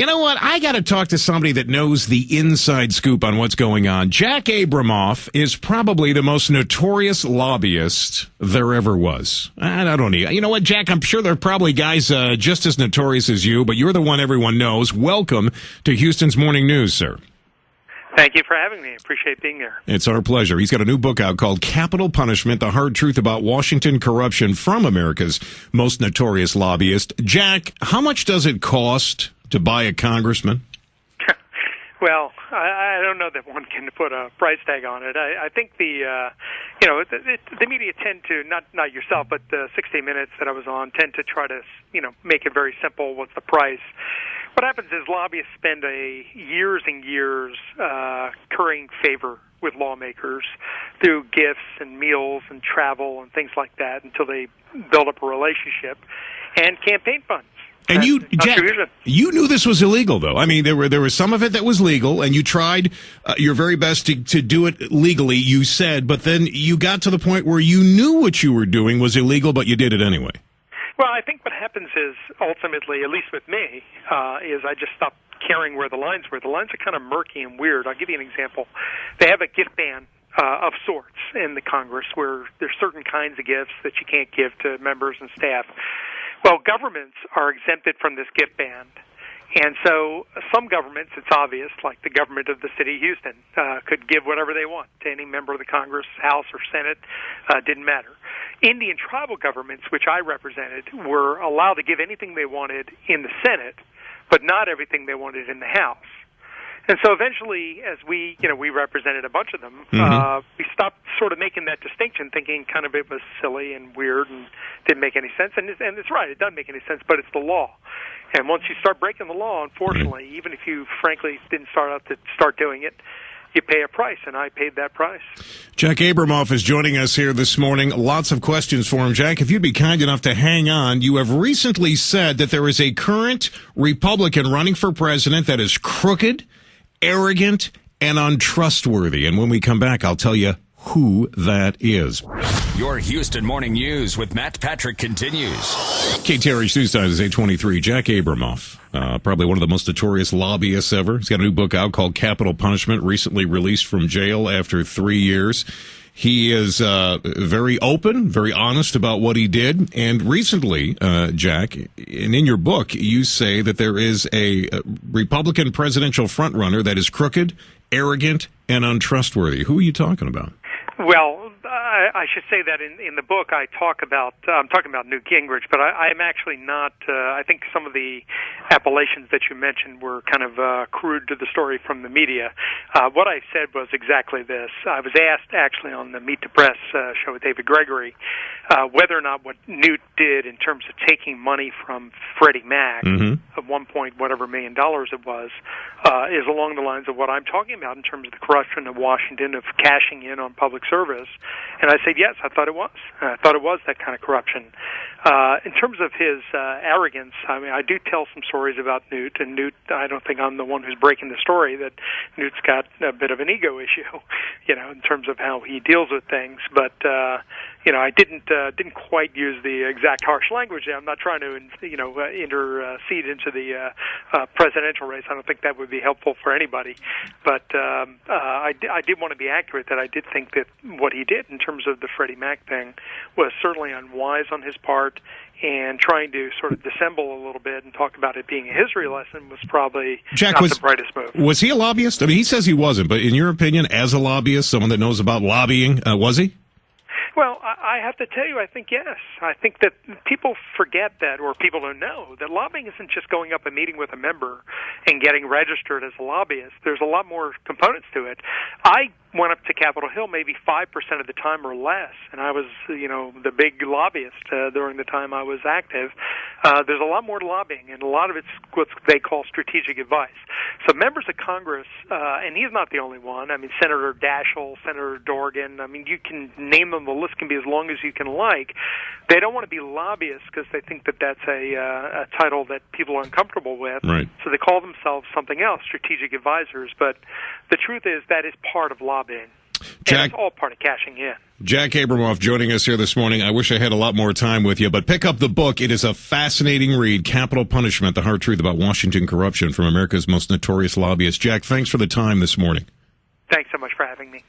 You know what? I got to talk to somebody that knows the inside scoop on what's going on. Jack Abramoff is probably the most notorious lobbyist there ever was. I don't need. You know what, Jack? I'm sure there are probably guys just as notorious as you, but you're the one everyone knows. Welcome to Houston's Morning News, sir. Thank you for having me. Appreciate being there. It's our pleasure. He's got a new book out called Capital Punishment, The Hard Truth About Washington Corruption from America's Most Notorious Lobbyist. Jack, how much does it cost to buy a congressman? Well, I don't know that one can put a price tag on it. I think the media tend to, not yourself, but the 60 Minutes that I was on, tend to try to, make it very simple. What's the price? What happens is lobbyists spend years and years currying favor with lawmakers through gifts and meals and travel and things like that until they build up a relationship and campaign funds. And you, Jack, you knew this was illegal, though. I mean, there was some of it that was legal, and you tried your very best to do it legally, you said, but then you got to the point where you knew what you were doing was illegal, but you did it anyway. Well, I think what happens is, ultimately, at least with me, is I just stopped caring where the lines were. The lines are kind of murky and weird. I'll give you an example. They have a gift ban of sorts in the Congress where there's certain kinds of gifts that you can't give to members and staff. Well, governments are exempted from this gift ban. And so some governments, it's obvious, like the government of the city of Houston, could give whatever they want to any member of the Congress, House, or Senate. Didn't matter. Indian tribal governments, which I represented, were allowed to give anything they wanted in the Senate, but not everything they wanted in the House. And so eventually, as we represented a bunch of them, we stopped sort of making that distinction, thinking kind of it was silly and weird and didn't make any sense. And it's right, it doesn't make any sense, but it's the law. And once you start breaking the law, unfortunately, even if you, frankly, didn't start doing it, you pay a price, and I paid that price. Jack Abramoff is joining us here this morning. Lots of questions for him. Jack, if you'd be kind enough to hang on, you have recently said that there is a current Republican running for president that is crooked, arrogant, and untrustworthy. And when we come back, I'll tell you who that is. Your Houston Morning News with Matt Patrick continues. KTRH News Time is 8:23. Jack Abramoff, probably one of the most notorious lobbyists ever. He's got a new book out called Capital Punishment, recently released from jail after 3 years. He is very open, very honest about what he did. And recently, Jack, and in your book, you say that there is a Republican presidential frontrunner that is crooked, arrogant, and untrustworthy. Who are you talking about? Well, I should say that in the book I'm talking about Newt Gingrich, but I'm actually not. I think some of the appellations that you mentioned were kind of crude to the story from the media. What I said was exactly this. I was asked actually on the Meet the Press show with David Gregory whether or not what Newt did in terms of taking money from Freddie Mac at one point, whatever $1 million it was, is along the lines of what I'm talking about in terms of the corruption of Washington, of cashing in on public service. And I said, yes, I thought it was. I thought it was that kind of corruption. In terms of his arrogance, I mean, I do tell some stories about Newt, and Newt, I don't think I'm the one who's breaking the story, that Newt's got a bit of an ego issue, in terms of how he deals with things. But, I didn't quite use the exact harsh language. I'm not trying to, intercede into the presidential race. I don't think that would be helpful for anybody. But I did want to be accurate that I did think that what he did in terms of the Freddie Mac thing was certainly unwise on his part, and trying to sort of dissemble a little bit and talk about it being a history lesson was probably not the brightest move. Was he a lobbyist? I mean, he says he wasn't, but in your opinion, as a lobbyist, someone that knows about lobbying, was he? Well, I have to tell you, I think yes. I think that people forget that, or people don't know, that lobbying isn't just going up and meeting with a member and getting registered as a lobbyist. There's a lot more components to it. I went up to Capitol Hill maybe 5% of the time or less, and I was, the big lobbyist during the time I was active. There's a lot more to lobbying, and a lot of it's what they call strategic advice. So members of Congress, and he's not the only one. I mean, Senator Daschle, Senator Dorgan, I mean, you can name them. The list can be as long as you can like. They don't want to be lobbyists because they think that that's a title that people are uncomfortable with. Right. So they call themselves something else, strategic advisors. But the truth is that is part of lobbying. Jack, it's all part of cashing in. Jack Abramoff joining us here this morning. I wish I had a lot more time with you, but pick up the book. It is a fascinating read, Capital Punishment, The Hard Truth About Washington Corruption, from America's most notorious lobbyist. Jack, thanks for the time this morning. Thanks so much for having me.